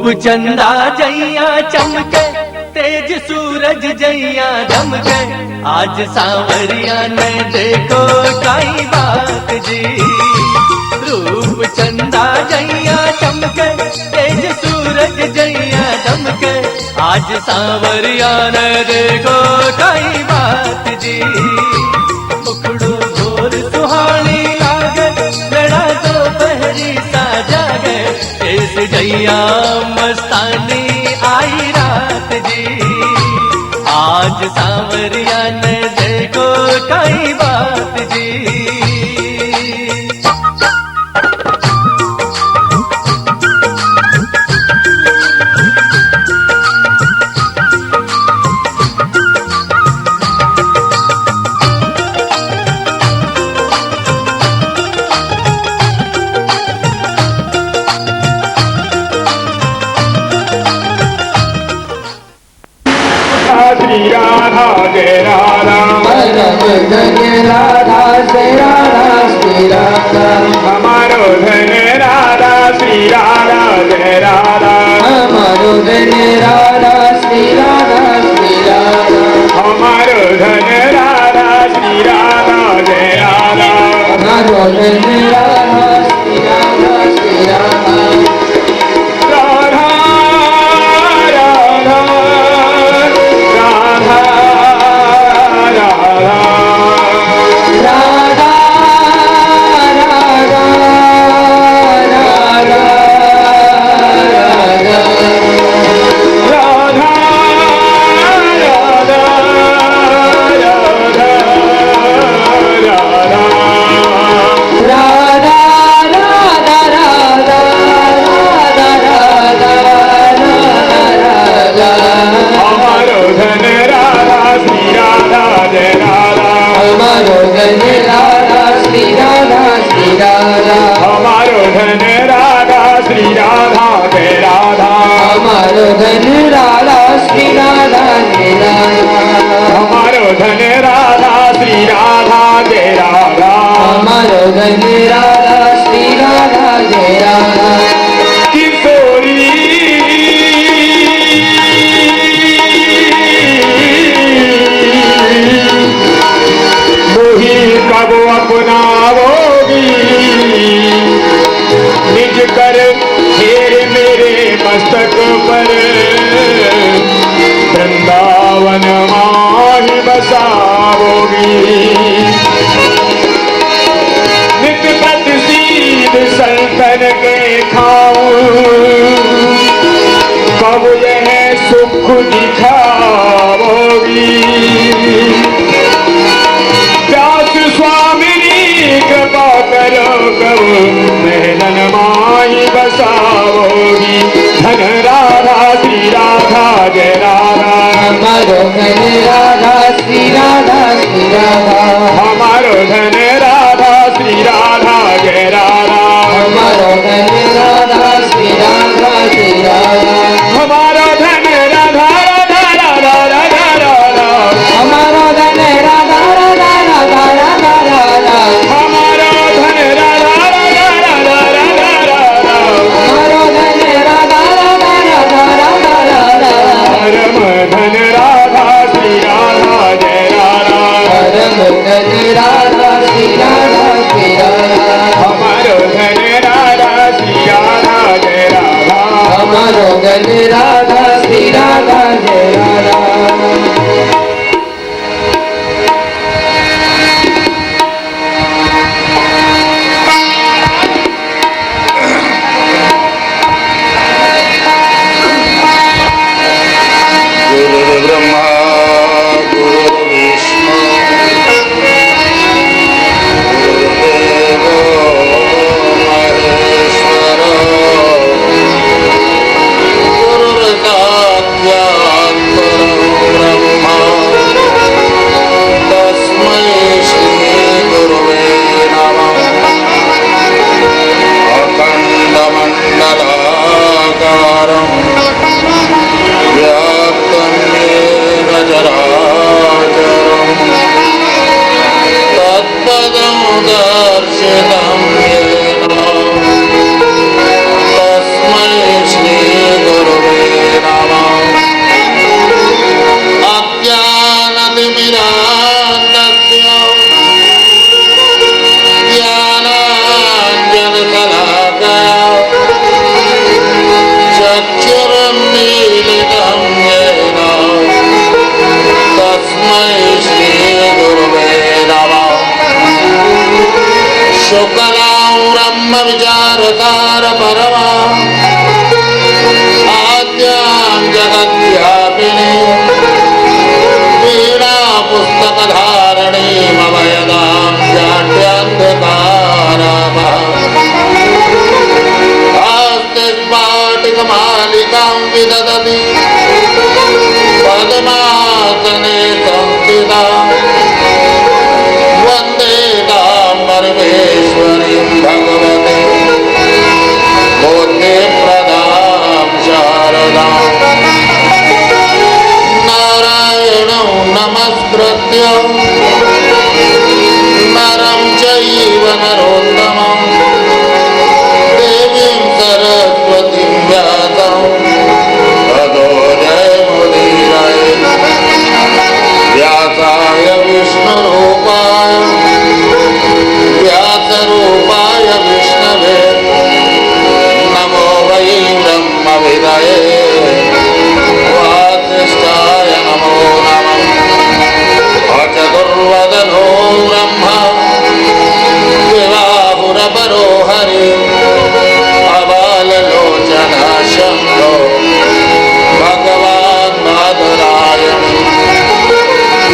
चंदा जैया चमके, तेज सूरज जैया दमके, आज सांवरिया ने देखो काई बात जी। रूप चंदा जैया चमके, तेज सूरज जैया दमके, आज सांवरिया ने देखो काई बात जी। मुखड़ू घोर सुहानी लागे, लड़ा तो पहरी सा जागे, तेज जैया मस्तानी आई रात जी। आज सांवरिया ने देखो कई बात जी। श्री राधा जय राधा, परम धन राधा जय राधा श्री राधा। हमारो धन राधा श्री राधा जय राधा, हमारो धन राधा श्री राधा श्री राधा। हमारो धन राधा श्री राधा जय राधा, हमारो धन राधा श्री राधा श्री राधा। राधा राधा राधा राधा राधा राधा हमारो धन राधा श्री राधा जय राधा, हमारो धन राधा श्री राधा श्री राधा। हमारो धन राधा श्री राधा जय राधा, हमारो धन राधा श्री राधा जय राधा। हमारो धन राधा श्री राधा जय राधा, हमारो धन राधा श्री राधा जय राधा। किशोरी मोही कब अपनाओगी, निज कर फेर मेरे मस्तक पर, वृंदावन माही बसाओगी। नित्य प्रतिसीद संतन के खाऊं, कब यह सुख दिखाओगी। व्यास स्वामिनी कृपा करो कब महलन माही बसाओगी। धन राधा श्री राधा जय राधा, हमारो धन राधा श्री राधा श्री राधा। हमारो धन राधा श्री राधा जय राधा, हमारो धन राधा श्री राधा श्री राधा। हमारो धन राधा राधा राधा राधा राधा, हमारो धन राधा राधा राधा राधा राधा। हमारो धन राधा राधा राधा राधा राधा, हमारो धन राधा राधा राधा राधा राधा। परम धन राधा श्री राधा जय राधा, परम धन राधा श्री राधा श्री राधा। हमारो धन राधा श्री राधा जय राधा, हमारो धन राधा श्री राधा जय राधा। गुरुर्ब्रह्मा गुरुर्विष्णु गुरुर्देवो महेश्वरो, गुरुर्साक्षात् परब्रह्म, तस्मै श्री गुरुवे नमः। अखण्डमण्डलाकारम् व्याप्तं येन चराचरम्, तत्पदं दर्शितं येन, तस्मै श्री शुक्लां ब्रह्म विचारसार परमा आद्यां जगद्व्यापिनी वीणा पुस्तकधारिणी मम यदां जाड्यान्धकारामः आस्ते स्फाटिकमालिकां विदधति पद्मासने संस्थिता वन्दे तां परमेश्वरीं भगवते बुद्धिप्रदां शारदाम् नारायणं नमस्कृत्य नरं चैव नरोत्तमं देवीं सरस्वतीं व्यासं ततो जयमुदीरये व्यासाय विष्णुरूपाय व्यासरूपाय विष्णवे नमो वै ब्रह्मविदये वासिष्ठाय नमो नमः अचतुर्वदनो ब्रह्मा विवाहुरपरो हरि अबाललोचनः शम्भो भगवान् बादरायणः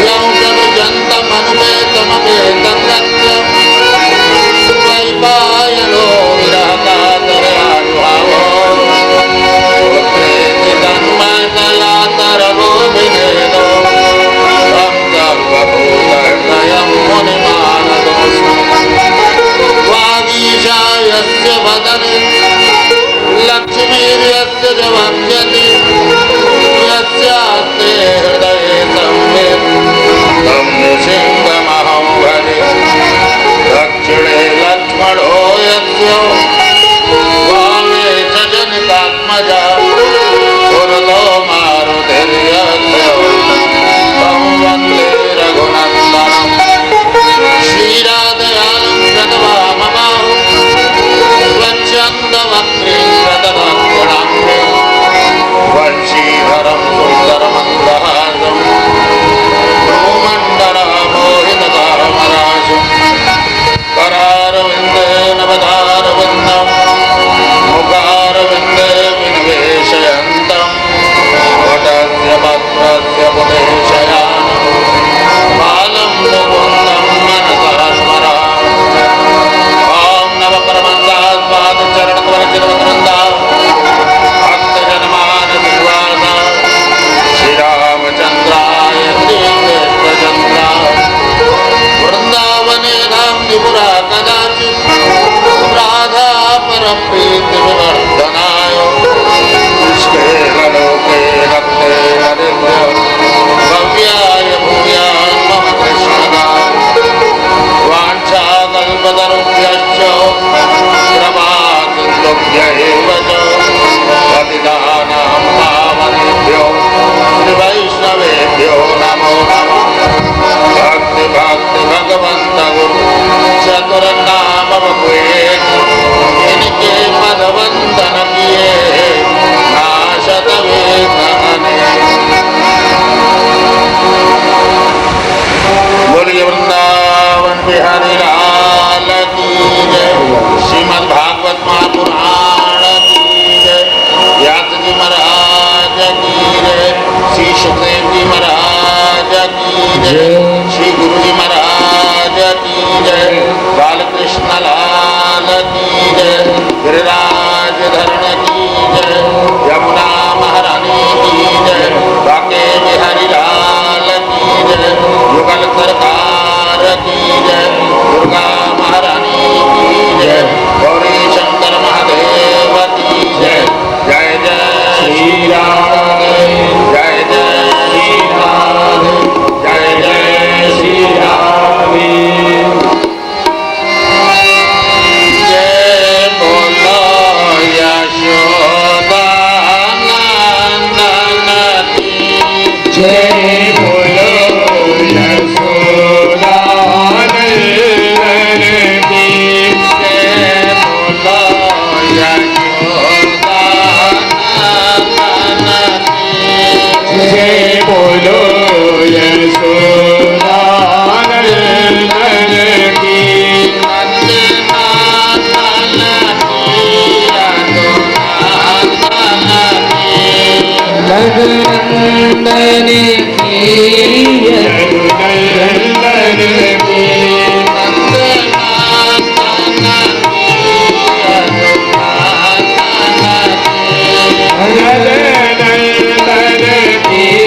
यं जन्तमनुपेतमपेतमृत्यं वैपायनो विरहकातरयानुभावो पुत्रेति तन्मयतया तरवो विनेदो तं सर्वभूतहृदयं मुनिमानतोऽस्मि वागीशायस्य वदने लक्ष्मीर्यस्य च वक्ष्यति यस्यास्ते हृदये संवित् तं नृसिंहमहं भजे दक्षिणे लक्ष्मणो यस्य वामे च जनितात्मजा पुरतो मारुतिर्यस्य तं वन्दे रघुनन्दनं श्रीराधयालं कृतवामबाहु स्वच्छन्दवक्रीकृतदक्षिणाङ्गे वंशीधरं सुन्दरमन्दहासं भूमण्डलमोहितकामराजं करारविन्देन पदारविन्दं मुखारविन्दे विनिवेशयन्तं वटस्य पत्रस्य पुटेशयानं बालं मुकुन्दं मनसा स्मरामि ॐ नमः परमहंसास्वादचरणकमलचिरवृन्दा भक्तजनमानसनिवासा श्रीरामचन्द्राय श्रीकृष्णचन्द्राय वृन्दावने धाम त्रिपुरा कदाचित् राधा परप्रीतिविवर्धनाय कृष्णेन लोके रक्ते हरिद्र भव्याय भूयान् मम कृष्णदाय वाञ्छाकल्पतरुभ्यश्च कृपासिन्धुभ्य एव च पतितानां पावनेभ्यो श्रीवैष्णवेभ्यो नमो नमः भक्ति भक्ति भगवन्त गुरु चतुरनाम बपुए इनके पदवंदन किए नाशत वेदने बोलिए वृंदावन बिहारी लाल की जय। श्रीमद् भागवत महापुराण की यदुनंदन की यदुनंदन की यदुनंदन की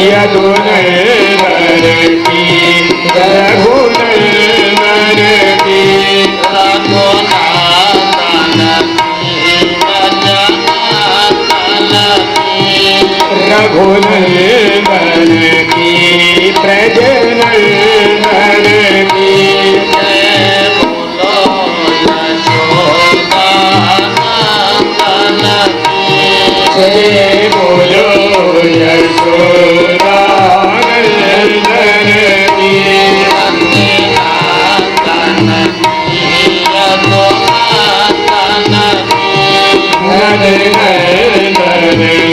यदुनंदन की रघुनंदन की रघुनंदन की प्रजनंदन की जय बोलो यशोदा नंदन की नंदन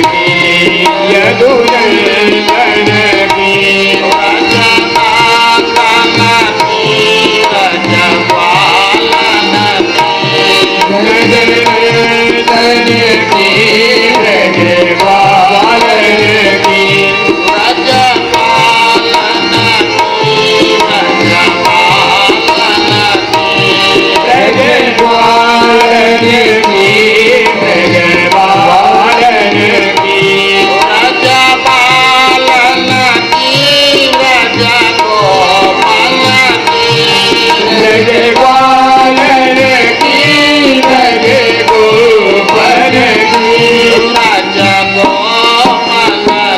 की यदुनंदन की नंदन की ब्रजपालन की ब्रजपालन की ब्रजपालन की ब्रजपालन की ब्रजगोपाल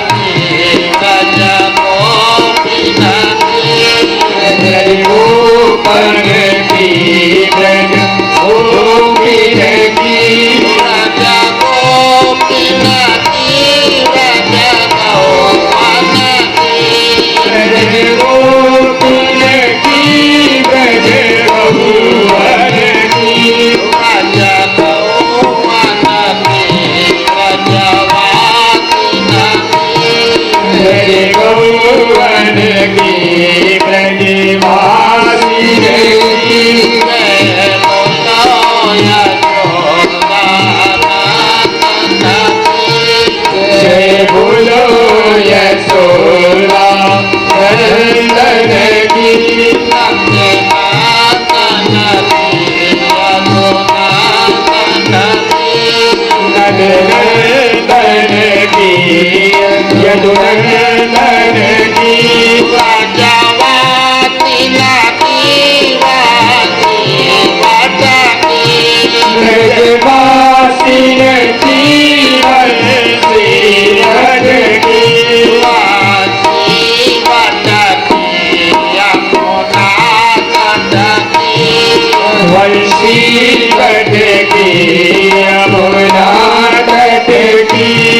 की ब्रजगोपाल की ब्रजगोपिन की ब्रजगोपिन की ब्रजगोपाल की ब्रजगोपाल की ब्रजवासिन की जय बोलो यशोदा नंदन की नंदन की यदुनंदन की ब्रजवासिन जीवन श्रीवन की वंशी कट की यमुना तट की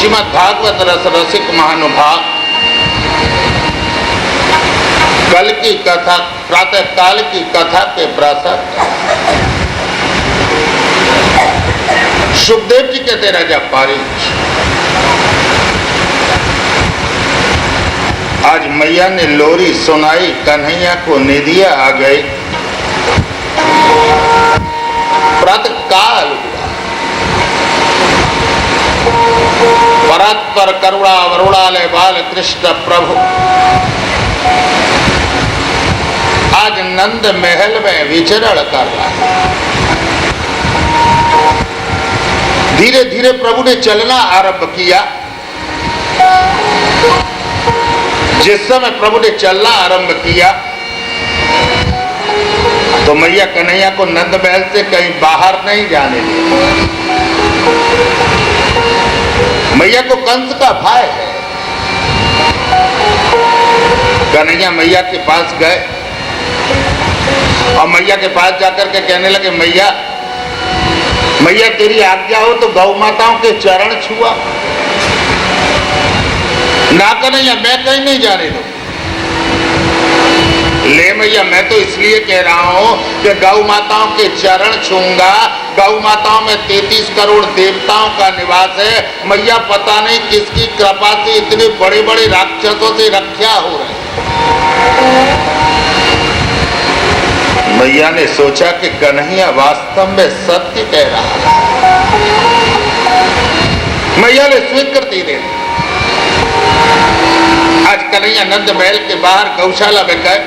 श्रीमद् भागवत रस रसिक महानुभाव कल की कथा, प्रातः काल की कथा के प्रासंग सुखदेव जी कहते राजा पारीच, आज मैया ने लोरी सुनाई, कन्हैया को निदिया आ गई। प्रातः काल परात्पर करुणा वरुणालय बाल कृष्ण प्रभु आज नंद महल में विचरण कर रहा है। धीरे धीरे प्रभु ने चलना आरंभ किया। जिस समय प्रभु ने चलना आरंभ किया तो मैया कन्हैया को नंद महल से कहीं बाहर नहीं जाने दिया। मैया को कंस का भय है। कन्हैया मैया के पास गए और मैया के पास जाकर के कहने लगे, मैया मैया तेरी आज्ञा हो तो गौ माताओं के चरण छुआ। ना कन्हैया मैं कहीं नहीं जाने दूं। ले मैया मैं तो इसलिए कह रहा हूं कि गौ माताओं के चरण छूंगा। गौ माताओं में 33 करोड़ देवताओं का निवास है। मैया पता नहीं किसकी कृपा से इतने बड़े बड़े राक्षसों से रक्षा हो रहे। मैया ने सोचा कि कन्हैया वास्तव में सत्य कह रहा है। मैया ने स्वीकृति दे दी। आज कन्हैया नंद महल के बाहर गौशाला में गए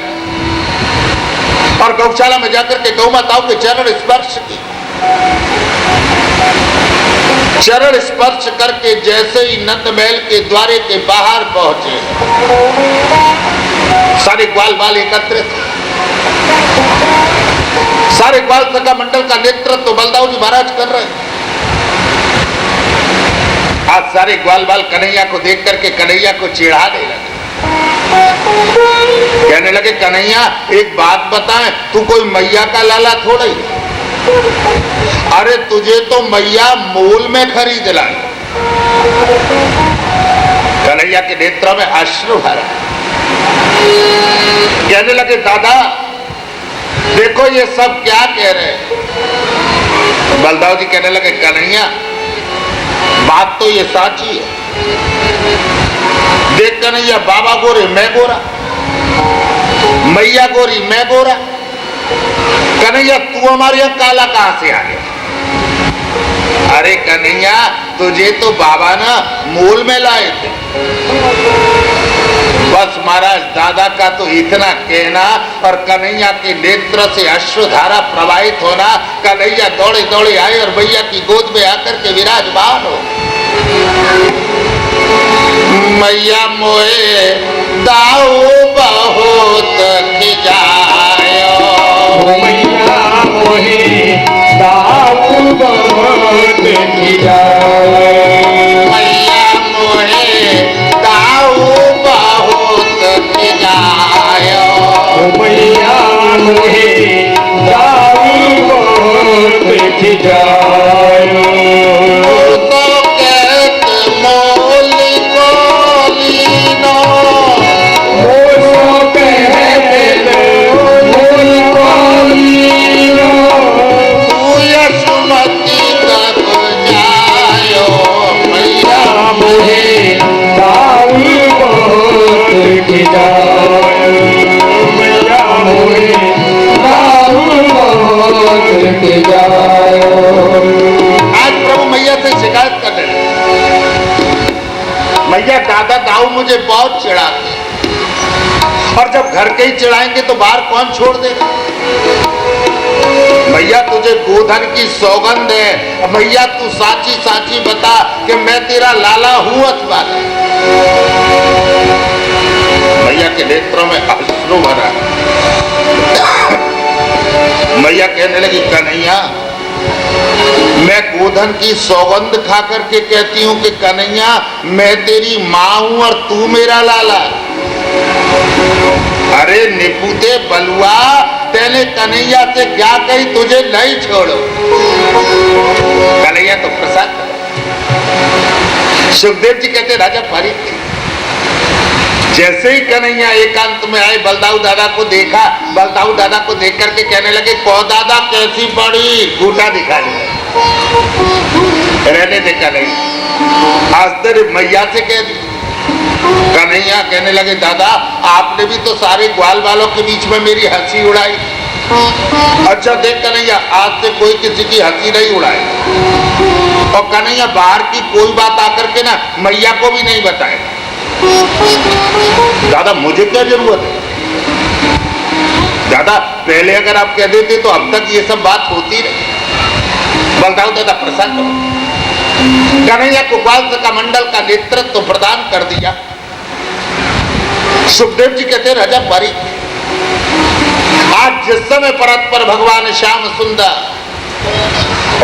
और गौशाला में जाकर के गौ माताओं के चरण स्पर्श किए। चरण स्पर्श करके जैसे ही नंद महल के द्वारे के बाहर पहुंचे, सारे ग्वाल बाल एकत्रित, सारे ग्वाल सखा मंडल का नेतृत्व तो बलदाऊ जी महाराज कर रहे हैं। आज सारे ग्वाल बाल कन्हैया को देख करके कन्हैया को चिढ़ाने लगे। कहने लगे, कन्हैया एक बात बताएं, तू कोई मैया का लाला थोड़ा ही। अरे तुझे तो मैया मूल में खरीद लाई। कन्हैया के नेत्रों में अश्रु भरा। कहने लगे, दादा देखो ये सब क्या कह रहे हैं। बलदाऊ जी कहने लगे, कन्हैया बात तो ये साची है। देख कन्हैया, बाबा गोरे मैं गोरा, मैया गोरी मैं गोरा। कन्हैया तू हमारे यहाँ काला कहां से आ गया? अरे कन्हैया तुझे तो बाबा ना मूल में लाए थे। बस महाराज दादा का तो इतना कहना और कन्हैया के नेत्र से अश्रुधारा प्रवाहित होना। कन्हैया दौड़े दौड़े आए और भैया की गोद में आकर के विराजमान हो। मैया मोए दाऊ बहुत खिजायो, मैया मोहे दाऊ बहुत खिजायो, मैया मोहे दाऊ बहुत खिजायो, मैया मोहे दाऊ बहुत खिजायो। आज प्रभु मैया से शिकायत करने लगे, मैया दादा दाऊ मुझे बहुत चिढ़ाते और जब घर के ही चिढ़ाएंगे तो बाहर कौन छोड़ देगा। भैया तुझे गोधन की सौगंध है। भैया तू साची साची बता कि मैं तेरा लाला हूं अथवा नहीं। मैया के नेत्रों में अश्रु भरा। मैया कहने लगी, कन्हैया मैं गोधन की सौगंध खा करके कहती हूं कि कन्हैया मैं तेरी माँ हूं और तू मेरा लाला। अरे निपुते बलुआ, तेने कन्हैया से क्या कही, तुझे नहीं छोड़ो। कन्हैया तो प्रसन्न सुखदेव जी कहते राजा परीक्षित, जैसे ही कन्हैया एकांत में आए, बलदाऊ दादा को देखा, बलदाऊ दादा को देख करके कहने लगे, कहो दादा कैसी पड़ी, घूटा दिखा दे, रहने दे कन्हैया। आश्चर्य मैया से कह दी। कन्हैया कहने लगे दादा आपने भी तो सारे ग्वाल वालों के बीच में मेरी हंसी उड़ाई। अच्छा देख कन्हैया, आज से कोई किसी की हंसी नहीं उड़ाए, और कन्हैया बाहर की कोई बात आकर के ना मैया को भी नहीं बताए। दादा मुझे क्या जरूरत है, दादा पहले अगर आप कह देते तो अब तक ये सब बात होती नहीं। बलदाऊ दादा प्रसन्न हो, कन्हैया को ग्वाल का मंडल का नेतृत्व तो प्रदान कर दिया। सुखदेव जी कहते राजा परी, आज जिस समय परस्पर भगवान श्याम सुंदर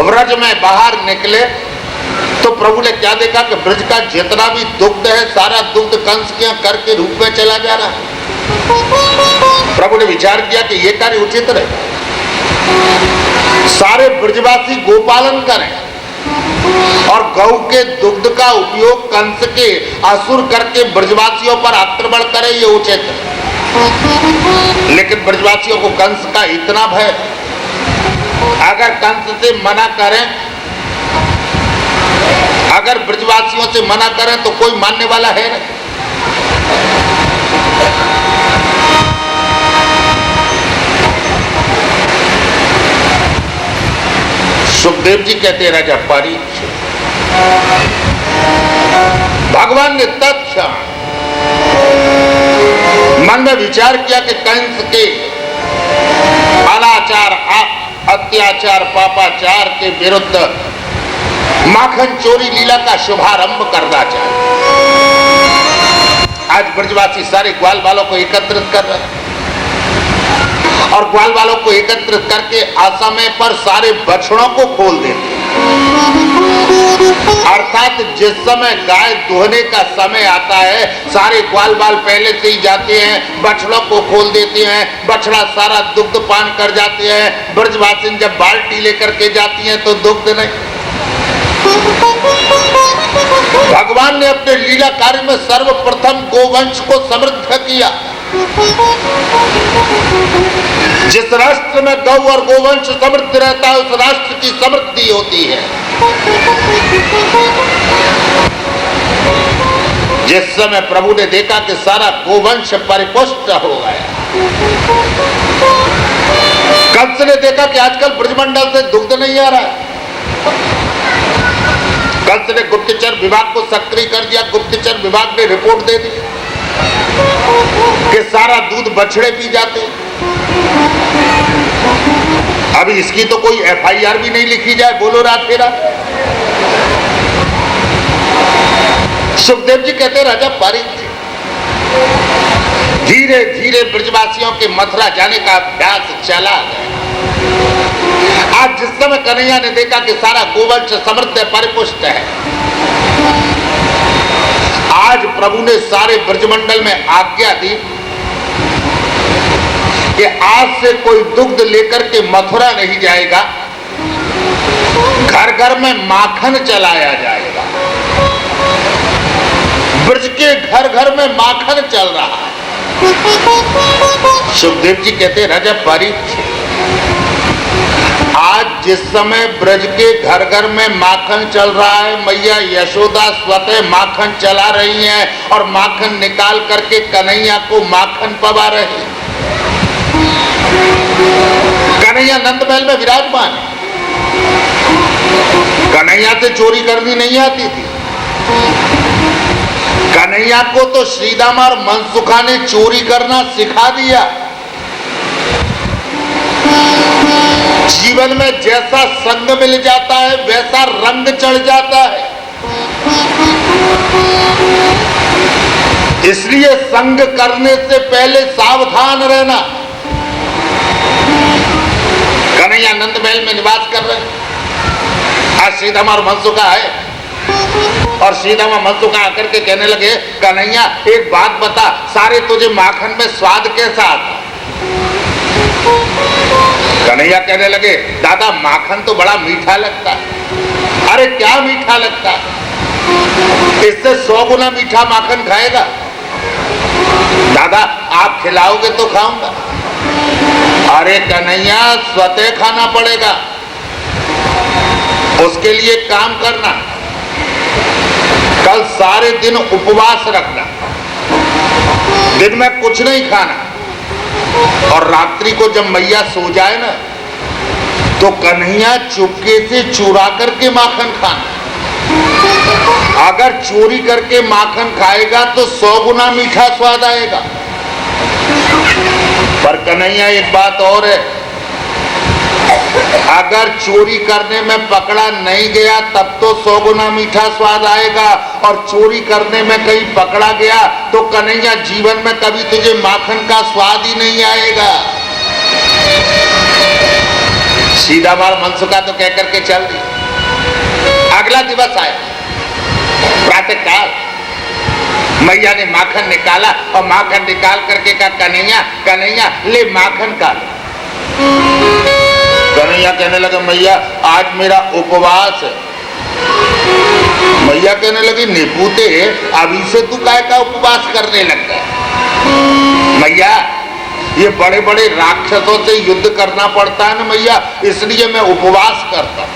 व्रज में बाहर निकले तो प्रभु ने क्या देखा कि ब्रज का जितना भी दुग्ध है सारा दुग्ध कंस के यहाँ कर के रूप में चला जा रहा है। प्रभु ने विचार किया कि ये कार्य उचित रहे, सारे ब्रजवासी गोपालन करें और गौ के दुग्ध का उपयोग कंस के असुर करके ब्रजवासियों पर आक्रमण करें, ये उचित है। लेकिन ब्रजवासियों को कंस का इतना भय, अगर कंस से मना करें, अगर ब्रजवासियों से मना करें तो कोई मानने वाला है नहीं। सुखदेव जी कहते राजा परीक्षित, भगवान ने तत्क्षण मन में विचार किया कि कंस के अनाचार अत्याचार पापाचार के विरुद्ध माखन चोरी लीला का शुभारंभ करना चाहिए। आज ब्रजवासी सारे ग्वाल वालों को एकत्रित कर रहे हैं और ग्वाल वालों को एकत्रित करके असमय पर सारे बछड़ों को खोल देते हैं। अर्थात जिस समय गाय दुहने का समय आता है सारे ग्वाल बाल पहले से ही जाते हैं, बछड़ों को खोल देते हैं, बछड़ा सारा दुग्ध पान कर जाते हैं। ब्रजवासी जब बाल्टी लेकर के जाती हैं तो दुग्ध नहीं। भगवान ने अपने लीला कार्य में सर्वप्रथम गोवंश को समृद्ध किया। जिस राष्ट्र में गौ और गोवंश समृद्ध रहता है उस राष्ट्र की समृद्धि होती है। जिस समय प्रभु ने देखा कि सारा गोवंश परिपुष्ट हो गया, कंस ने देखा कि आजकल ब्रजमंडल से दुग्ध नहीं आ रहा है, कंस ने गुप्तचर विभाग को सक्रिय कर दिया। गुप्तचर विभाग ने रिपोर्ट दे दी कि सारा दूध बछड़े पी जाते। अभी इसकी तो कोई एफआईआर भी नहीं लिखी जाए, बोलो रात फेरा। सुखदेव जी कहते राजा परीक्षित, धीरे धीरे ब्रजवासियों के मथुरा जाने का अभ्यास चला गया। आज जिस समय कन्हैया ने देखा कि सारा गोवंश समृद्ध है, परिपुष्ट है, आज प्रभु ने सारे ब्रजमंडल में आज्ञा दी कि आज से कोई दुग्ध लेकर के मथुरा नहीं जाएगा, घर घर में माखन चलाया जाएगा। ब्रज के घर घर में माखन चल रहा है। सुखदेव जी कहते राजा परीक्षित, आज जिस समय ब्रज के घर घर में माखन चल रहा है, मैया यशोदा स्वतः माखन चला रही हैं और माखन निकाल करके कन्हैया को माखन पवा रही। कन्हैया नंद महल में विराजमान, कन्हैया से चोरी करनी नहीं आती थी। कन्हैया को तो श्रीदामा और मनसुखा ने चोरी करना सिखा दिया। जीवन में जैसा संग मिल जाता है वैसा रंग चढ़ जाता है, इसलिए संग करने से पहले सावधान रहना। कन्हैया नंद महल में निवास कर रहे हैं। आज श्रीदामा और मनसुखा है और श्रीदामा मनसुखा आकर के कहने लगे, कन्हैया एक बात बता, सारे तुझे माखन में स्वाद कैसा आता? कन्हैया कहने लगे, दादा माखन तो बड़ा मीठा लगता है। अरे क्या मीठा लगता है? इससे 100 गुना मीठा माखन खाएगा। दादा आप खिलाओगे तो खाऊंगा। अरे कन्हैया स्वतः खाना पड़ेगा, उसके लिए काम करना, कल सारे दिन उपवास रखना, दिन में कुछ नहीं खाना, और रात्रि को जब मैया सो जाए ना तो कन्हैया चुपके से चुरा करके माखन खाना। अगर चोरी करके माखन खाएगा तो 100 गुना मीठा स्वाद आएगा। पर कन्हैया एक बात और है, अगर चोरी करने में पकड़ा नहीं गया तब तो 100 गुना मीठा स्वाद आएगा, और चोरी करने में कहीं पकड़ा गया तो कन्हैया जीवन में कभी तुझे माखन का स्वाद ही नहीं आएगा। सीधा मार मनसुखा तो कह करके चल दी। अगला दिवस आया, प्रातः काल, मैया ने माखन निकाला और माखन निकाल करके कहा कन्हैया कन्हैया ले माखन का। कन्हैया कहने लगे मैया आज मेरा उपवास है। मैया कहने लगी निपुते अभी से तू काय का उपवास करने लगता है। मैया ये बड़े बड़े राक्षसों से युद्ध करना पड़ता है ना मैया, इसलिए मैं उपवास करता हूं।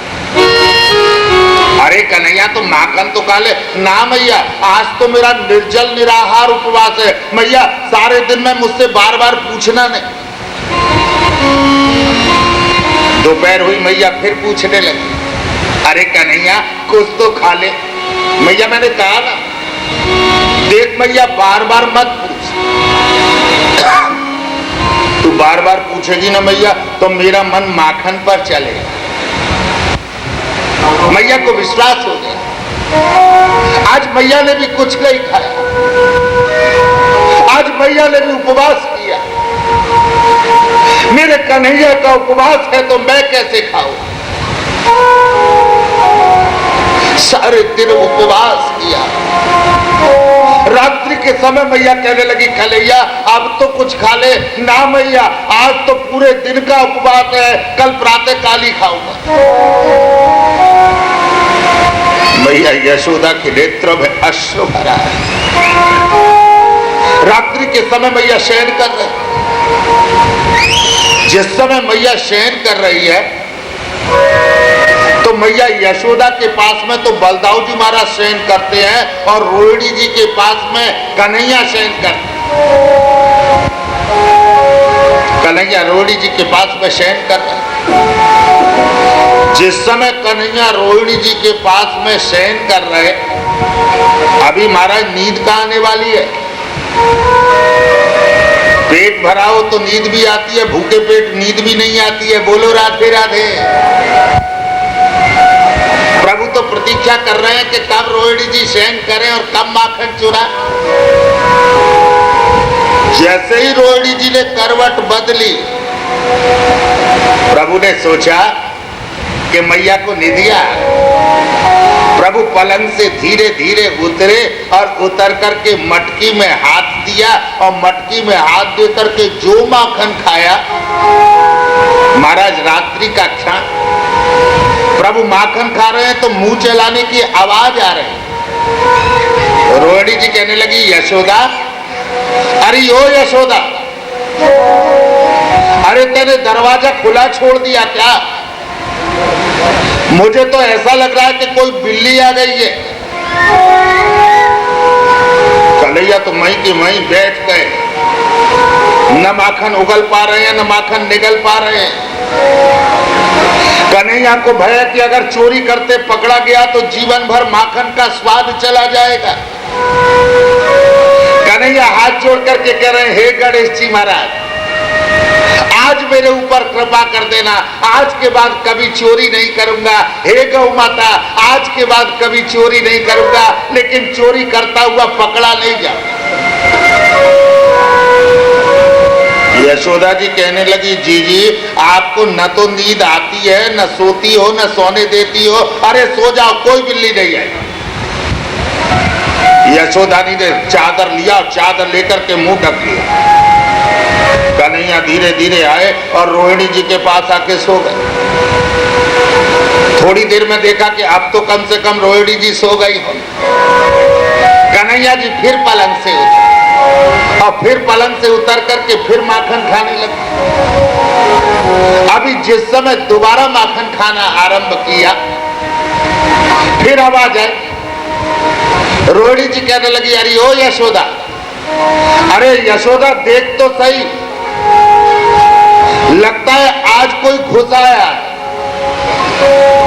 अरे कन्हैया तो माखन तो खा ले ना मैया, आज तो मेरा निर्जल निराहार उपवास है। मैया सारे दिन में मुझसे बार बार पूछना नहीं। दोपहर हुई, मैया फिर पूछने लगी, अरे कन्हैया कुछ तो खा ले। मैया मैंने कहा ना, देख मैया बार बार मत पूछ, तू बार बार पूछेगी ना मैया तो मेरा मन माखन पर चलेगा। मैया को विश्वास हो गया, आज मैया ने भी कुछ नहीं खाया, आज मैया ने भी उपवास किया। मेरे कन्हैया का उपवास है तो मैं कैसे खाऊं। सारे दिन उपवास किया। रात्रि के समय मैया कहने लगी कन्हैया अब तो कुछ खा ले। ना मैया आज तो पूरे दिन का उपवास है, कल प्रातः काल ही खाऊंगा। मैया यशोदा के नेत्रों में अश्रु भरा है। रात्रि के समय मैया शयन कर रही। जिस समय मैया शयन कर रही है तो मैया यशोदा के पास में तो बलदाऊ जी महाराज शयन करते हैं और रोहिणी जी के पास में कन्हैया शयन करते हैं। कन्हैया रोहिणी जी के पास में शयन कर रहे हैं। जिस समय कन्हैया रोहिणी जी के पास में शयन कर रहे, अभी महाराज नींद कहाँ आने वाली है। पेट भरा हो तो नींद भी आती है, भूखे पेट नींद भी नहीं आती है। बोलो राधे राधे। प्रभु तो प्रतीक्षा कर रहे हैं कि कब रोहिणी जी शयन करें और कब माखन चुरा। जैसे ही रोहिणी जी ने करवट बदली, प्रभु ने सोचा कि मैया को निधिया। प्रभु पलंग से धीरे धीरे उतरे और उतर करके मटकी में हाथ दिया और मटकी में हाथ दे करके जो माखन खाया। महाराज रात्रि का क्षण, प्रभु माखन खा रहे हैं तो मुंह चलाने की आवाज आ रही है। रोहिणी जी कहने लगी यशोदा, अरे ओ यशोदा, अरे तेरे दरवाजा खुला छोड़ दिया क्या। मुझे तो ऐसा लग रहा है कि कोई बिल्ली आ गई है। कन्हैया तो मई के मई बैठ गए, न माखन उगल पा रहे हैं न माखन निगल पा रहे हैं। कन्हैया को भय है कि अगर चोरी करते पकड़ा गया तो जीवन भर माखन का स्वाद चला जाएगा। कन्हैया हाथ जोड़ करके कह रहे हैं, हे गणेश जी महाराज, आज मेरे ऊपर कृपा कर देना, आज के बाद कभी चोरी नहीं करूंगा। हे गौ माता, आज के बाद कभी चोरी नहीं करूंगा, लेकिन चोरी करता हुआ पकड़ा नहीं जाऊंगा। यशोदा जी कहने लगी, जी आपको न तो नींद आती है, न सोती हो, न सोने देती हो। अरे सो जाओ, कोई बिल्ली नहीं आएगी। यशोदा जी ने चादर लिया और चादर लेकर के मुंह ढक लिया। कन्हैया धीरे धीरे आए और रोहिणी जी के पास आके सो गए। थोड़ी देर में देखा कि अब तो कम से कम रोहिणी जी सो गई हो। कन्हैया जी फिर पलंग से उतर और फिर पलंग से उतर करके फिर माखन खाने लगे। अभी जिस समय दोबारा माखन खाना आरंभ किया, फिर आवाज आई। रोहिणी जी कहने लगी, अरे ओ यशोदा, अरे यशोदा देख तो सही, लगता है आज कोई घुस आया।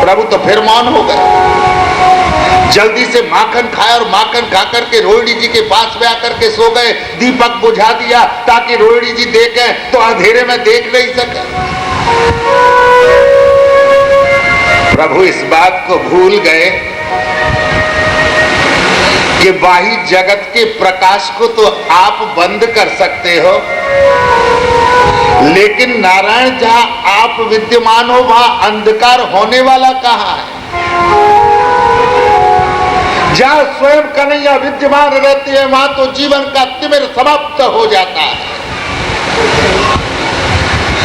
प्रभु तो फिर मौन हो गए। जल्दी से माखन खाया और माखन खा करके रोहिणी जी के पास में आकर के सो गए। दीपक बुझा दिया ताकि रोहिणी जी देखें तो अंधेरे में देख नहीं सके। प्रभु इस बात को भूल गए कि बाह्य जगत के प्रकाश को तो आप बंद कर सकते हो, लेकिन नारायण जहां आप विद्यमान हो वहां अंधकार होने वाला कहां है? जहां स्वयं कन्हैया विद्यमान रहती है वहां तो जीवन का तिमिर समाप्त हो जाता है।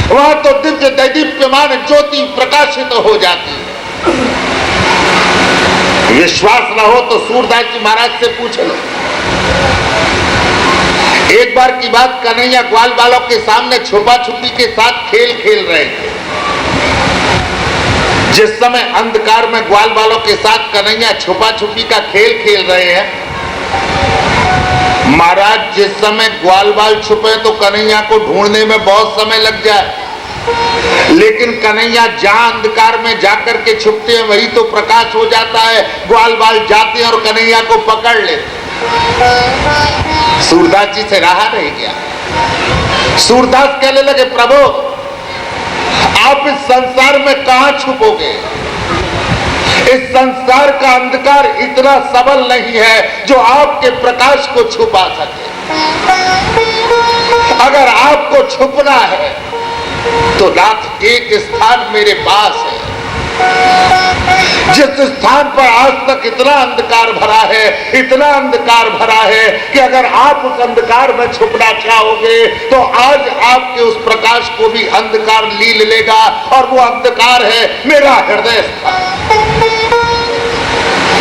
वहां तो दिव्य दैदीप्यमान ज्योति प्रकाशित हो जाती है। विश्वास न हो तो सूरदास जी महाराज से पूछ लो। एक बार की बात, कन्हैया ग्वाल बालक के सामने छुपा छुपी के साथ खेल खेल रहे थे। जिस समय अंधकार में ग्वाल बालों के साथ कन्हैया छुपा छुपी का खेल खेल रहे हैं, महाराज जिस समय ग्वाल बाल छुपे तो कन्हैया को ढूंढने में बहुत समय लग जाए, लेकिन कन्हैया जहां अंधकार में जाकर के छुपते हैं वही तो प्रकाश हो जाता है। ग्वाल बाल जाते हैं और कन्हैया को पकड़ लेते। सूरदास जी से रहा नहीं गया। सूरदास कहने लगे, प्रभु आप इस संसार में कहां छुपोगे? इस संसार का अंधकार इतना सबल नहीं है जो आपके प्रकाश को छुपा सके। अगर आपको छुपना है तो नाथ एक स्थान मेरे पास है, जिस स्थान पर आज तक इतना अंधकार भरा है, इतना अंधकार भरा है कि अगर आप उस अंधकार में छुपना चाहोगे तो आज आपके उस प्रकाश को भी अंधकार लील लेगा, और वो अंधकार है मेरा हृदय स्थान।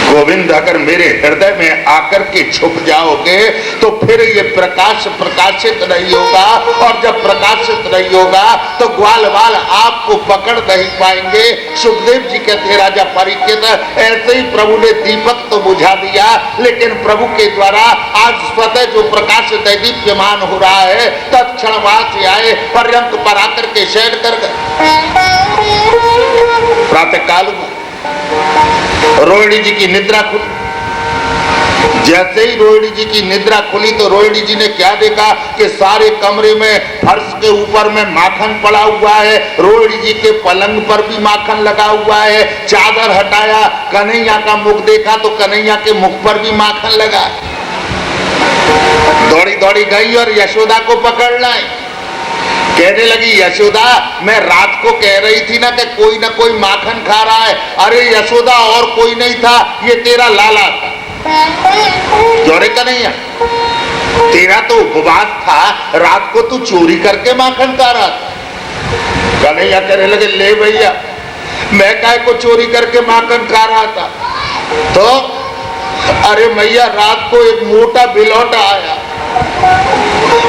गोविंद, अगर मेरे हृदय में आकर के छुप जाओगे तो फिर ये प्रकाश प्रकाशित नहीं होगा, और जब प्रकाशित नहीं होगा तो ग्वाल बाल आपको पकड़ नहीं पाएंगे। सुखदेव जी कहते, राजा परीक्षित, ऐसे ही प्रभु ने दीपक तो बुझा दिया, लेकिन प्रभु के द्वारा आज स्वतः जो प्रकाश दैदीप्यमान हो रहा है तत्क्षण वहां से आए, पर्यंक पर आकर के शयन कर गए। प्रातः काल रोहिणी जी की निद्रा खुली। जैसे ही रोहिणी जी की निद्रा खुली तो रोहिणी जी ने क्या देखा कि सारे कमरे में फर्श के ऊपर में माखन पड़ा हुआ है। रोहिणी जी के पलंग पर भी माखन लगा हुआ है। चादर हटाया, कन्हैया का मुख देखा तो कन्हैया के मुख पर भी माखन लगा। दौड़ी दौड़ी गई और यशोदा को पकड़ लाई। कहने लगी, यशोदा मैं रात को कह रही थी ना कि कोई ना कोई माखन खा रहा है। अरे यशोदा, और कोई नहीं था, ये तेरा लाला था। जोरे कन्हैया, तेरा तो उपवास था, रात को तू चोरी करके माखन खा रहा था। कन्हैया कहने लगे, ले भैया, मैं काहे को चोरी करके माखन खा रहा था? तो अरे मैया, रात को एक मोटा बिलौटा आया,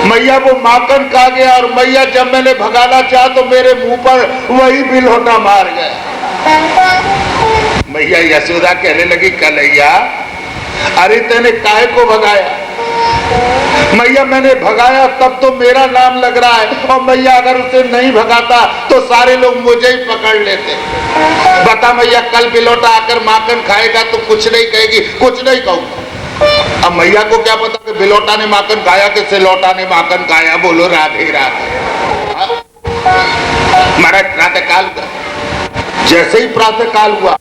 मैया वो माखन खा गया, और मैया जब मैंने भगाना चाहा तो मेरे मुंह पर वही बिलौटा मार गया। मैया यशोदा कहने लगी, कन्हैया अरे तूने काहे को भगाया? मैया मैंने भगाया तब तो मेरा नाम लग रहा है, और मैया अगर उसे नहीं भगाता तो सारे लोग मुझे ही पकड़ लेते। बता मैया, कल बिलौटा आकर माखन खाएगा तो कुछ नहीं कहेगी? कुछ नहीं कहूंगा। अब मैया को क्या पता कि बिलौटा ने माखन खाया कि सिलौटा ने माखन खाया। बोलो राधे राधे। महाराज प्रातः काल का जैसे ही प्रातः काल हुआ,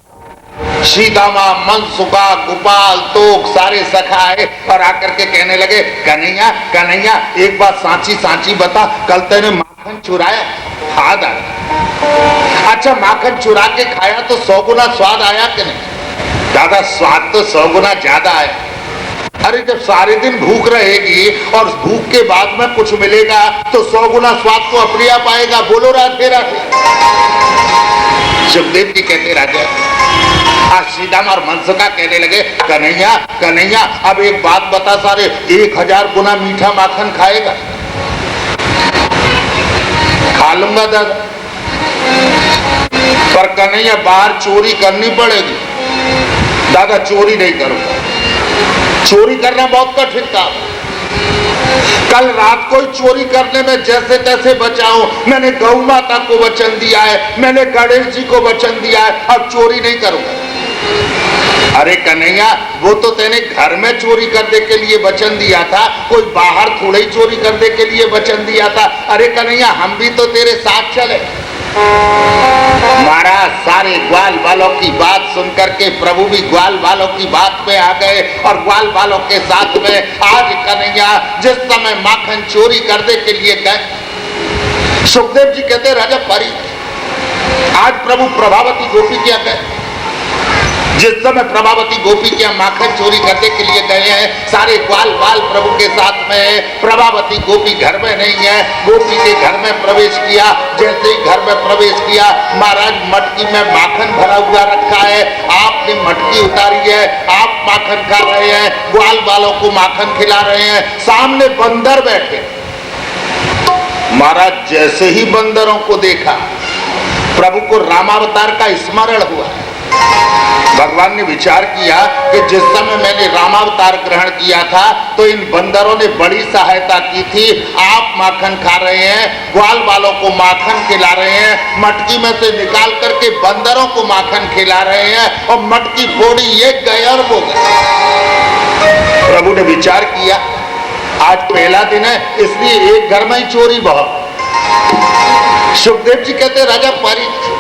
सीतामा, मनसुखा, गोपाल, तोक सारे सखा आए और आकर के कहने लगे, कन्हैया कन्हैया एक बात सांची सांची बता, कल तेने माखन चुराया? हाँ दादा। अच्छा, माखन चुरा के खाया तो 100 गुना स्वाद आया कि नहीं? दादा स्वाद तो 100 गुना ज्यादा आया। अरे जब सारे दिन भूख रहेगी और भूख के बाद में कुछ मिलेगा तो 100 गुना स्वाद तो अपने आप आएगा। बोलो राधे राधे। सुखदेव जी कहते राजा, सीताम और मनसुखा कहने लगे, कन्हैया कन्हैया अब एक बात बता, सारे 1000 गुना मीठा माखन खाएगा? खा लूंगा दादा, पर कन्हैया बाहर चोरी करनी पड़ेगी। दादा चोरी नहीं करूंगा, चोरी करना बहुत कठिन काम। कल रात को चोरी करने में जैसे तैसे बचाऊं, मैंने गौ माता को वचन दिया है, मैंने गणेश जी को वचन दिया है, अब चोरी नहीं करूंगा। अरे कन्हैया वो तो तेने घर में चोरी करने के लिए वचन दिया था, कोई बाहर थोड़ा ही चोरी करने के लिए वचन दिया था। अरे कन्हैया हम भी तो तेरे साथ चले। महाराज सारे ग्वाल वालों की बात सुनकर के प्रभु भी ग्वाल वालों की बात में आ गए और ग्वाल वालों के साथ में आज कन्हैया जिस समय माखन चोरी करने के लिए गए, सुखदेव जी कहते राजा परी आज प्रभु प्रभावती गोपी क्या गए, जिस समय प्रभावती गोपी के माखन चोरी करने के लिए गए हैं, सारे ग्वाल बाल प्रभु के साथ में। प्रभावती गोपी घर में नहीं है, गोपी के घर में प्रवेश किया। जैसे ही घर में प्रवेश किया, महाराज मटकी में माखन भरा हुआ रखा है, आपने मटकी उतारी है, आप माखन खा रहे हैं, ग्वाल बालों को माखन खिला रहे हैं, सामने बंदर बैठे। महाराज जैसे ही बंदरों को देखा, प्रभु को रामावतार का स्मरण हुआ। भगवान ने विचार किया कि जिस समय मैंने रामावतार ग्रहण किया था तो इन बंदरों ने बड़ी सहायता की थी। आप माखन खा रहे हैं, ग्वाल वालों को माखन खिला रहे हैं, मटकी में से निकाल करके बंदरों को माखन खिला रहे हैं और मटकी फोड़ी ये गए और वो गए। प्रभु ने विचार किया आज पहला दिन है, इसलिए एक घर में ही चोरी बहुत। सुखदेव जी कहते राजा परीक्षित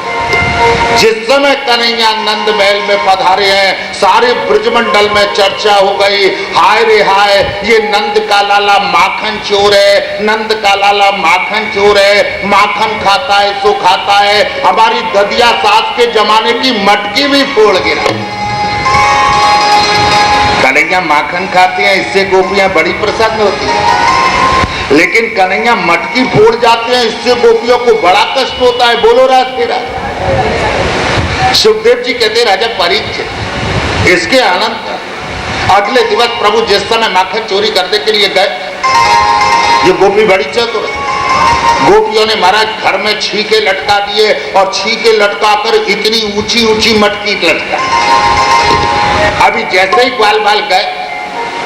जिस समय कन्हैया नंद महल में पधारे हैं, सारे ब्रजमंडल में चर्चा हो गई, हाय रे हाय ये नंद का लाला माखन चोर है, नंद का लाला माखन चोर है, माखन खाता है सो खाता है, हमारी ददिया सास के जमाने की मटकी भी फोड़ गिरा। कन्हैया माखन खाते हैं, इससे गोपियां बड़ी प्रसन्न होती है, लेकिन कन्हैया मटकी फोड़ जाते हैं, इससे गोपियों को बड़ा कष्ट होता है। बोलो राजखेड़ा। सुखदेव जी कहते राजा परीक्षित इसके आनंद अगले दिवस प्रभु जिस समय माखन चोरी करने के लिए गए, ये गोपी बड़ी चतुर है। गोपियों ने महाराज घर में छीके लटका दिए और छीके लटकाकर इतनी ऊंची ऊंची मटकी लटका। अभी जैसे ही ग्वाल बाल गए,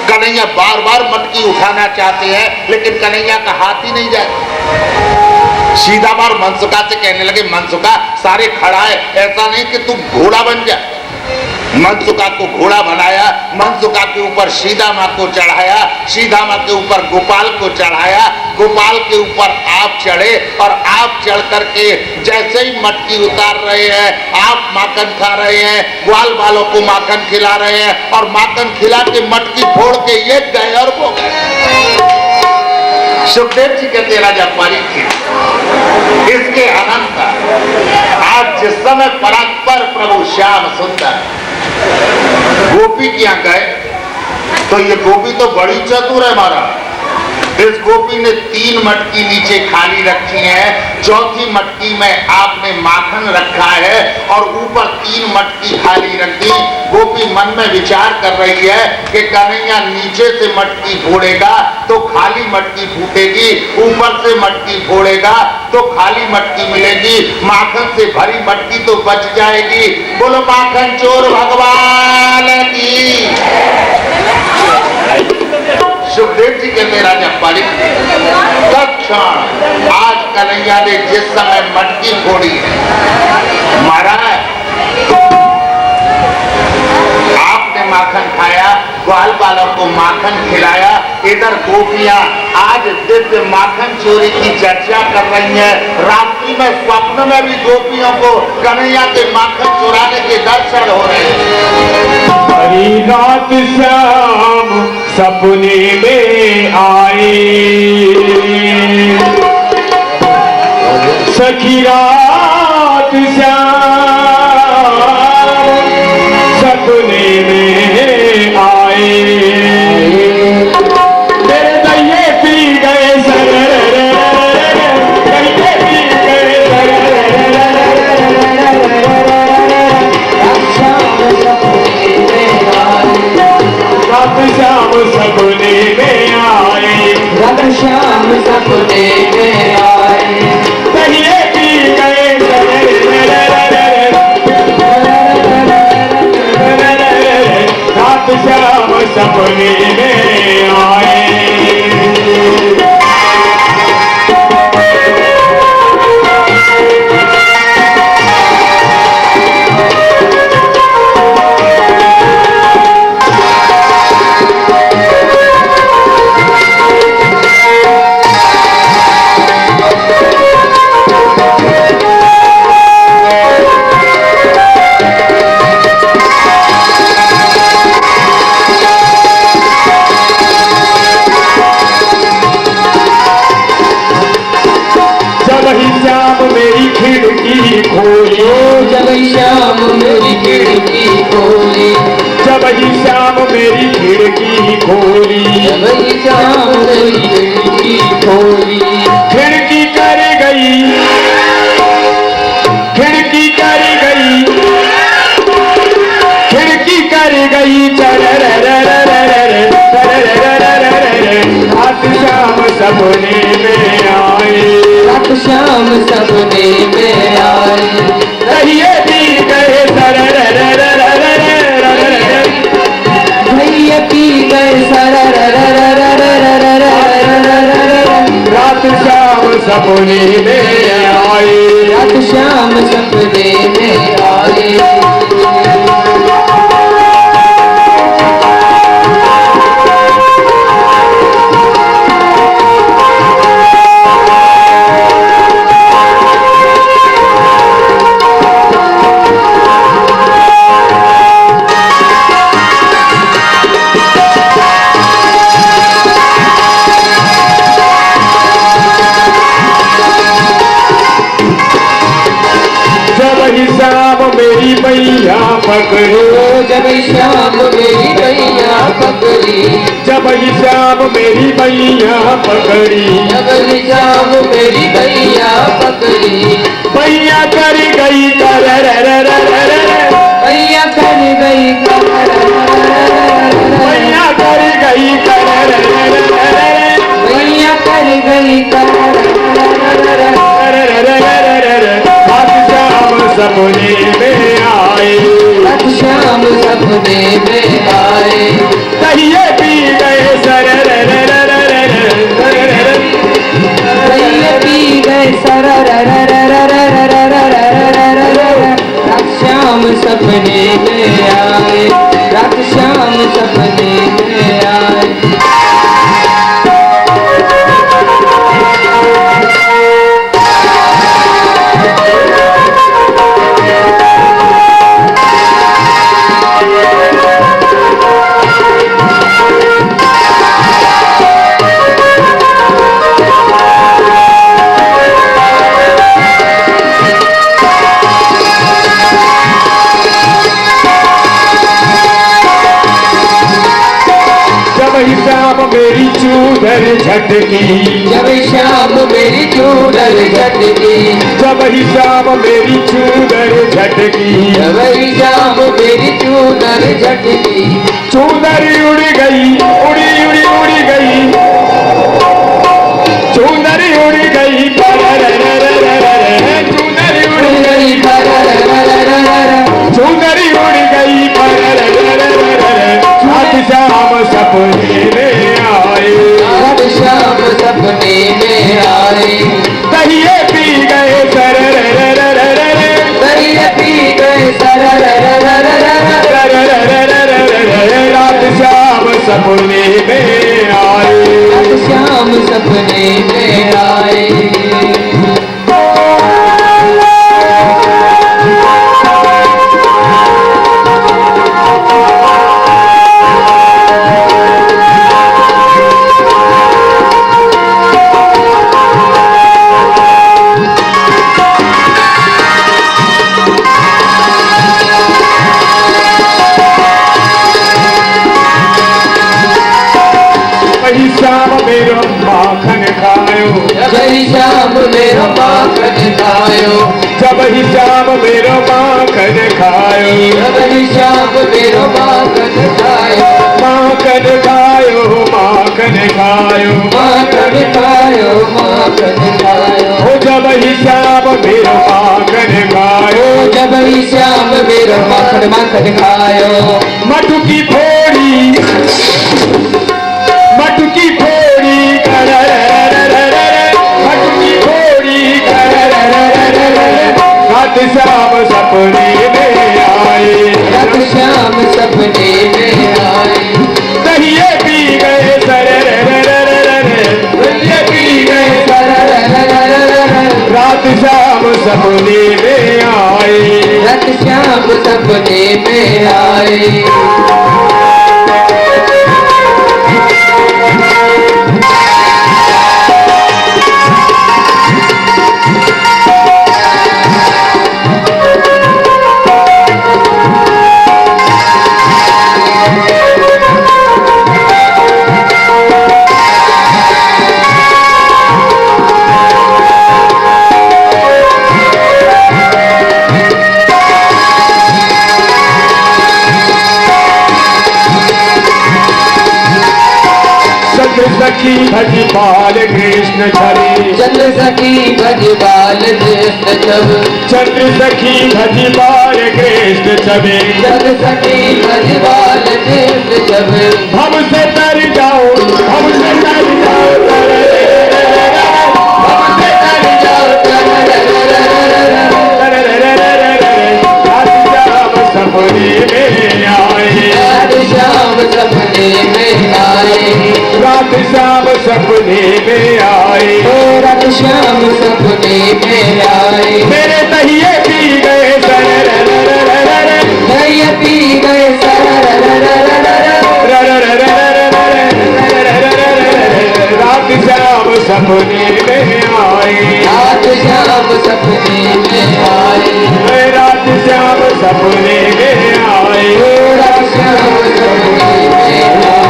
कन्हैया बार बार मटकी उठाना चाहते हैं, लेकिन कन्हैया का हाथ ही नहीं जाए। सीधा बार मनसुखा से कहने लगे, मनसुखा सारे खड़ा है, ऐसा नहीं कि तू घोड़ा बन जा। मनसुखा को घोड़ा बनाया, मनसुखा के ऊपर सीधा माँ को चढ़ाया, सीधा माँ के ऊपर गोपाल को चढ़ाया, गोपाल के ऊपर आप चढ़े और आप चढ़ करके जैसे ही मटकी उतार रहे हैं, आप माखन खा रहे हैं, ग्वाल वालों को माखन खिला रहे हैं और माखन खिला के मटकी फोड़ के ये गए और वो गए। सुखदेव जी कहते राजा परीक्षित इसके अनंत आज जिस समय परस्पर प्रभु श्याम सुंदर गोपी के यहाँ गए, तो ये गोपी तो बड़ी चतुर है महाराज। इस गोपी ने 3 मटकी नीचे खाली रखी है, चौथी मटकी में आपने माखन रखा है और ऊपर 3 मटकी खाली रखी। गोपी मन में विचार कर रही है कि कन्हैया नीचे से मटकी फोड़ेगा तो खाली मटकी फूटेगी, ऊपर से मटकी फोड़ेगा तो खाली मटकी मिलेगी, माखन से भरी मटकी तो बच जाएगी। बोलो माखन चोर भगवान की। सुखदेव जी कहते राजा परीक्षित तत्क्षण आज कन्हैया ने जिस समय मटकी फोड़ी है, महाराज आपने माखन खाया, ग्वाल वालों को माखन खिलाया, इधर गोपियां आज दिव्य माखन चोरी की चर्चा कर रही हैं। रात्रि में स्वप्न में भी गोपियों को कन्हैया के माखन चुराने के दर्शन हो रहे हैं। हरी रात श्याम सपने में आए, सखी रात श्याम सपने में आए, मेरे दैये पी गए सर, दैये पी गए सर, रात श्याम सपने में आए। जब श्याम मेरी खिड़की खोली, जब ही श्याम मेरी खिड़की खोली, जब श्याम मेरी खिड़की खोली, खिड़की कर गई, खिड़की कर गई, खिड़की कर गई रात श्याम सपने में आए, रात श्याम सपने में आए। रहिए पी गए भैया पी गए रात श्याम सपने में आए, रात श्याम सपने में आए। मेरी मैया पकड़ो, जब श्याम मेरी मैया पकड़ी, जब श्याम मेरी मैया पकड़ी, जब श्याम मेरी मैया पकड़ी, मैया कर गई मैया कर गई, मैया कर गई, मैया कर गई। सपने में आए, रात श्याम सपने में आए। कहिए पी गए भैया पी गए रात श्याम सपने में आए, रात श्याम सपने में आए। मेरी चूदर झटकी, जब श्याम मेरी चूदर झटकी, जब ही श्याम मेरी चूदर झटकी, जब श्याम मेरी चूदर झटकी, चूदर उड़ गई, उड़ी उड़ी उड़ी गई, चूदर उड़ गई, चूदर उड़ गई, चूदर उड़ गई। रात श्याम सपने में आए, रात श्याम सपने में आए। कहिए पी गए दरिया पी गए रात श्याम सपने में आए, रात श्याम सपने में आए। श्याम मेरो माखन खायो, जब श्याम मेरो माखन खायो, जब ही श्याम मेरो माखन खायो, जब श्याम मेरो माखन खायो, माखन खायो, माखन खायो, माखन खायो, माखन खायो। हो जब ही श्याम मेरो माखन खायो, जब श्याम मेरो माखन खायो, मटकी फोड़ी में आए। सखी भज बाल कृष्ण छवि, चंद्र सखी भज बाल कृष्ण छवि, चंद्र सखी भज बाल कृष्ण छवि, चंद्र सखी भज बाल कृष्ण छवि। हमसे तर जाओ, हमसे तर जाओ, हमसे तर जाओ, रात श्याम सपने में आए, रात श्याम सपने में आए। मेरे दहिए पी गए दहिए पी गए रात श्याम सपने में आए, रात श्याम सपने में आए, रात श्याम सपने में आए, रात श्याम सपने में आए।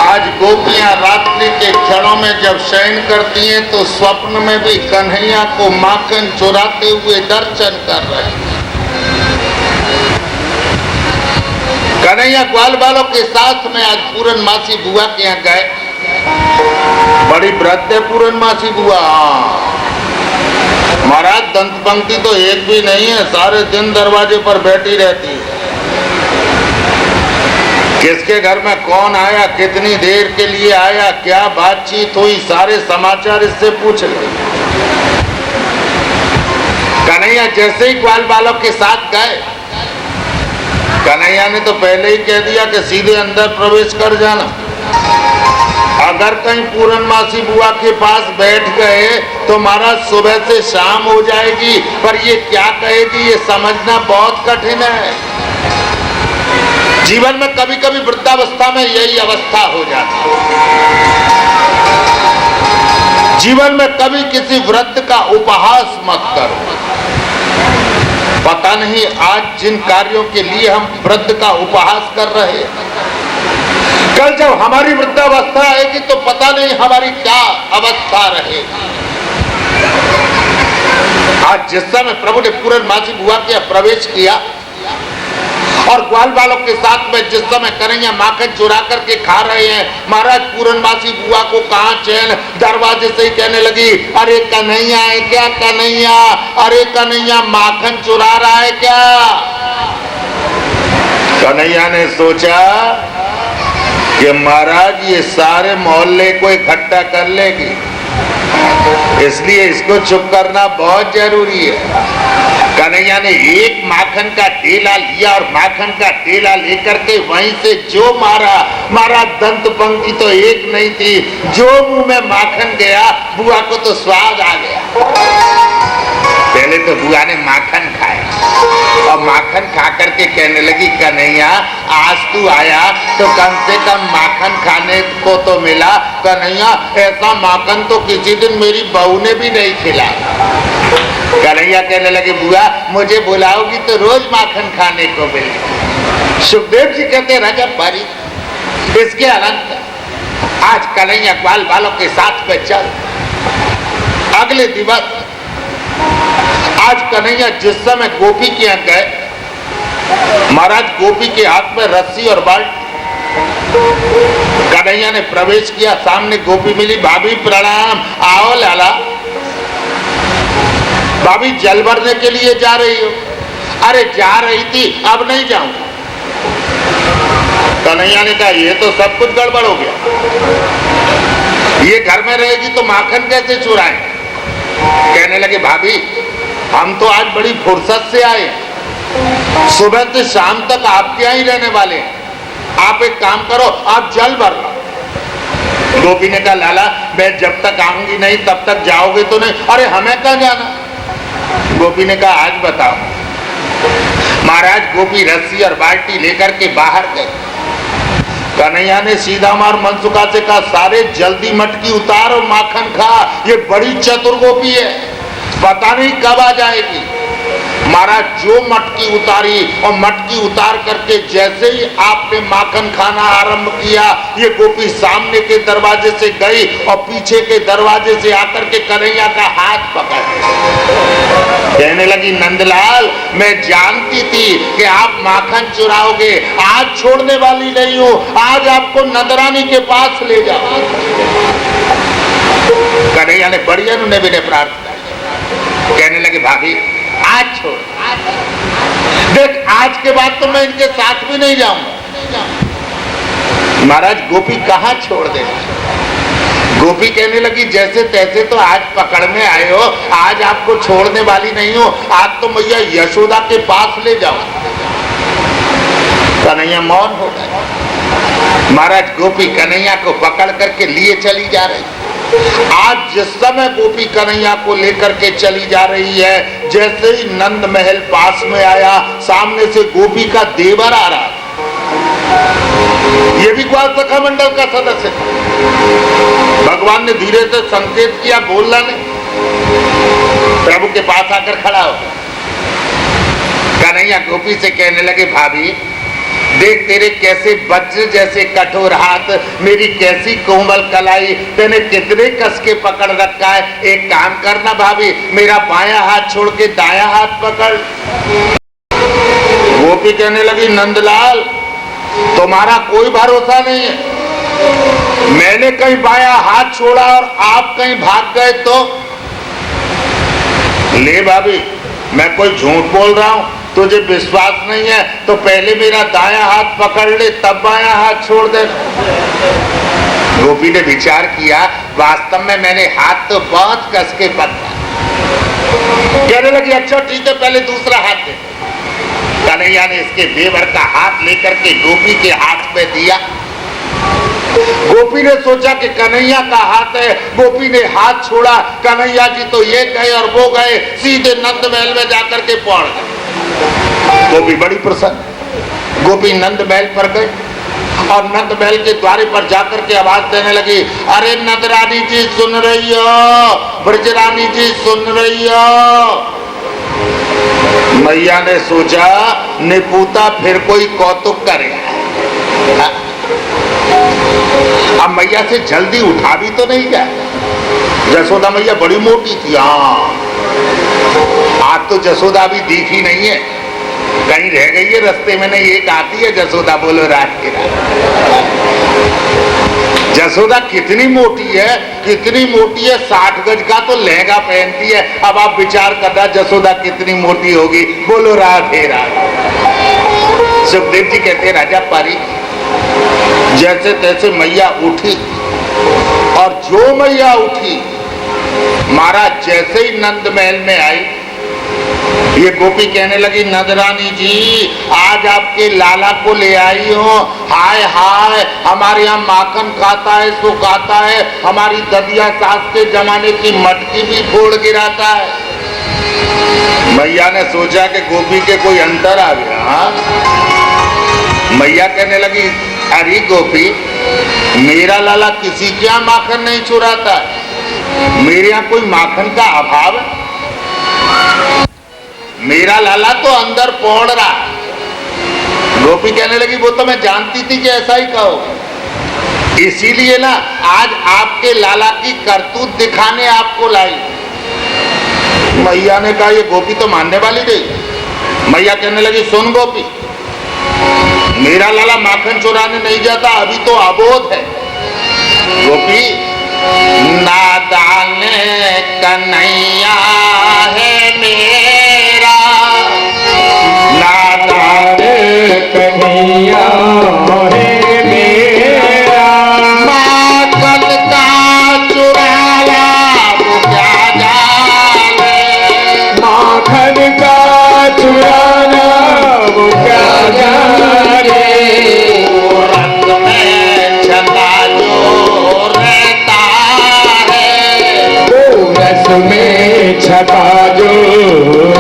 आज गोपियां रात्रि के क्षणों में जब शयन करती हैं तो स्वप्न में भी कन्हैया को माखन चुराते हुए दर्शन कर रहे हैं। कन्हैया ग्वाल बालों के साथ में आज पूरनमासी बुआ के यहाँ गए। बड़ी वृद्ध है पूरनमासी बुआ। महाराज दंत पंक्ति तो एक भी नहीं है, सारे दिन दरवाजे पर बैठी रहती है। किसके घर में कौन आया, कितनी देर के लिए आया, क्या बातचीत हुई, सारे समाचार इससे पूछ ले। कन्हैया जैसे ही ग्वाल बालों के साथ गए, कन्हैया ने तो पहले ही कह दिया कि सीधे अंदर प्रवेश कर जाना। अगर कहीं पूरनमासी बुआ के पास बैठ गए तो महाराज सुबह से शाम हो जाएगी, पर ये क्या कहेगी ये समझना बहुत कठिन है। जीवन में कभी कभी वृद्धावस्था में यही अवस्था हो जाती है। जीवन में कभी किसी वृद्ध का उपहास मत करो। पता नहीं आज जिन कार्यों के लिए हम वृद्ध का उपहास कर रहे हैं, कल जब हमारी वृद्धावस्था आएगी तो पता नहीं हमारी क्या अवस्था रहेगी। आज जिस समय प्रभु ने पूरनमासी बुआ के प्रवेश किया और ग्वाल बालों के साथ में जिस समय कन्हैया माखन चुरा करके खा रहे हैं, महाराज पूरनमासी बुआ को कहां चैन, दरवाजे से ही कहने लगी, अरे कन्हैया है क्या कन्हैया, अरे कन्हैया माखन चुरा रहा है क्या। कन्हैया ने सोचा कि महाराज ये सारे मोहल्ले को इकट्ठा कर लेगी, इसलिए इसको चुप करना बहुत जरूरी है। कन्हैया ने एक माखन का ढेला लिया और माखन का ढेला लेकर के वहीं से जो मारा, मारा दंत पंक्ति तो एक नहीं थी, जो मुंह में माखन गया बुआ को तो स्वाद आ गया। पहले तो बुआ ने माखन खाया और माखन खा करके कहने लगी, कन्हैया आज तू आया तो कम से कम माखन खाने को तो मिला। कन्हैया ऐसा माखन तो किसी दिन मेरी बहू ने भी नहीं खिलाया। कन्हैया कहने लगे, बुआ मुझे बुलाओगी तो रोज माखन खाने को मिलेगा। सुखदेव जी कहते राजा पारी इसके अनंत आज कन्हैया ग्वाल बालों के साथ में चल। अगले दिवस आज कन्हैया जिस समय गोपी के यहाँ गए, महाराज गोपी के हाथ में रस्सी और बाल्टी। कन्हैया ने प्रवेश किया, सामने गोपी मिली, भाभी प्रणाम, आओ लाला। भाभी जल भरने के लिए जा रही हो? अरे जा रही थी, अब नहीं जाऊं। कन्हैया ने कहा ये तो सब कुछ गड़बड़ हो गया, ये घर में रहेगी तो माखन कैसे चुराएं? कहने लगे भाभी हम तो आज बड़ी फुर्सत से आए, सुबह से शाम तक आपके यहाँ ही रहने वाले हैं, आप एक काम करो आप जल भर लो। गोपी ने कहा लाला मैं जब तक आऊंगी नहीं तब तक जाओगे तो नहीं। अरे हमें कहाँ जाना? गोपी ने कहा आज बताओ महाराज गोपी रस्सी और बाल्टी लेकर के बाहर गए। कन्हैया ने सीधा मार मनसुखा से कहा, सारे जल्दी मटकी उतार और माखन खा, ये बड़ी चतुर गोपी है, पता नहीं कब आ जाएगी। महाराज जो मटकी उतारी और मटकी उतार करके जैसे ही आपने माखन खाना आरंभ किया, ये गोपी सामने के दरवाजे से गई और पीछे के दरवाजे से आकर के कन्हैया का हाथ पकड़ कहने लगी, नंदलाल मैं जानती थी कि आप माखन चुराओगे, आज छोड़ने वाली नहीं हूं, आज आपको नंदरानी के पास ले जाओ। कन्हैया ने बड़ी अनुनय प्रार्थना, कहने लगे भाभी आज छोड़, देख आज के बाद तो मैं इनके साथ भी नहीं जाऊंगा। महाराज गोपी कहां छोड़ दे। गोपी कहने लगी, जैसे तैसे तो आज पकड़ में आए हो, आज आपको छोड़ने वाली नहीं हो, आज तो मैया यशोदा के पास ले जाओ। कन्हैया मौन हो गए। महाराज गोपी कन्हैया को पकड़ करके लिए चली जा रही। आज जिस समय गोपी कन्हैया को लेकर के चली जा रही है, जैसे ही नंद महल पास में आया, सामने से गोपी का देवर आ रहा। ये भी ग्वाल सखा मंडल का सदस्य था। भगवान ने धीरे से संकेत किया, बोलना नहीं। प्रभु के पास आकर खड़ा हो। कन्हैया गोपी से कहने लगे, भाभी देख तेरे कैसे वज्र जैसे कठोर हाथ, मेरी कैसी कोमल कलाई, तेने कितने कस के पकड़ रखा है। एक काम करना भाभी, मेरा बायां हाथ छोड़ के दायां हाथ पकड़। गोपी कहने लगी, नंदलाल तुम्हारा कोई भरोसा नहीं है, मैंने कहीं बायां हाथ छोड़ा और आप कहीं भाग गए तो। ले भाभी मैं कोई झूठ बोल रहा हूं, तुझे विश्वास नहीं है तो पहले मेरा दायां हाथ पकड़ ले, तब बायां हाथ छोड़ दे। गोपी ने विचार किया, वास्तव में मैंने हाथ तो बहुत कस के पकड़ा। कहने लगी, अच्छा ठीक है पहले दूसरा हाथ दे। कन्हैया ने इसके देवर का हाथ लेकर के गोपी के हाथ में दिया। गोपी ने सोचा कि कन्हैया का हाथ है, गोपी ने हाथ छोड़ा, कन्हैया जी तो ये गए और वो गए, सीधे नंद महल में जाकर के पहुंच गए। गोपी बड़ी प्रसन्न। गोपी नंद महल पर गए और नंद महल के द्वारे पर जाकर के आवाज देने लगी, अरे नंद रानी जी सुन रही हो, ब्रजरानी जी सुन रही हो। मैया ने सोचा निपूता फिर कोई कौतुक करेगा। अब मैया से जल्दी उठा भी तो नहीं गया। जसोदा मैया बड़ी मोटी थी। हाँ आज तो जसोदा भी दिखी नहीं है, कहीं रह गई है रास्ते में। नहीं एक आती है जसोदा, बोलो रात के रात। जसोदा कितनी मोटी है, कितनी मोटी है, 60 गज का तो लहंगा पहनती है। अब आप विचार करना जसोदा कितनी मोटी होगी, बोलो राधे राधे। सुखदेव जी कहते हैं, राजा पारी जैसे तैसे मैया उठी और जो मैया उठी महाराज जैसे ही नंद महल में आई, ये गोपी कहने लगी, नंदरानी जी आज आपके लाला को ले आई हो। हाय हाय हमारे यहाँ माखन खाता है, सो खाता है, हमारी ददिया सास के जमाने की मटकी भी फोड़ गिराता है। मैया ने सोचा कि गोपी के कोई अंतर आ गया। मैया कहने लगी, अरे गोपी मेरा लाला किसी के यहाँ माखन नहीं चुराता, मेरे यहाँ कोई माखन का अभाव है। मेरा लाला तो अंदर पहुंच रहा। गोपी कहने लगी, वो तो मैं जानती थी कि ऐसा ही कहो, इसीलिए ना आज आपके लाला की करतूत दिखाने आपको लाई। मैया ने कहा, ये गोपी तो मानने वाली नहीं। मैया कहने लगी, सुन गोपी मेरा लाला माखन चुराने नहीं जाता, अभी तो अबोध है। गोपी नादान कन्हैया है मेरा, नादान कन्हैया है मेरा, माखन का चुराया वो क्या जाने, माखन का चुराना वो क्या जाने, रंग में छता जो रहता है, रस में छपा जो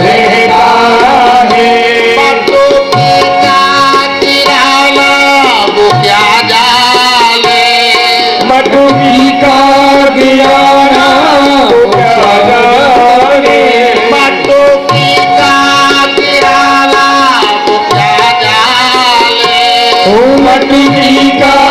मटकी का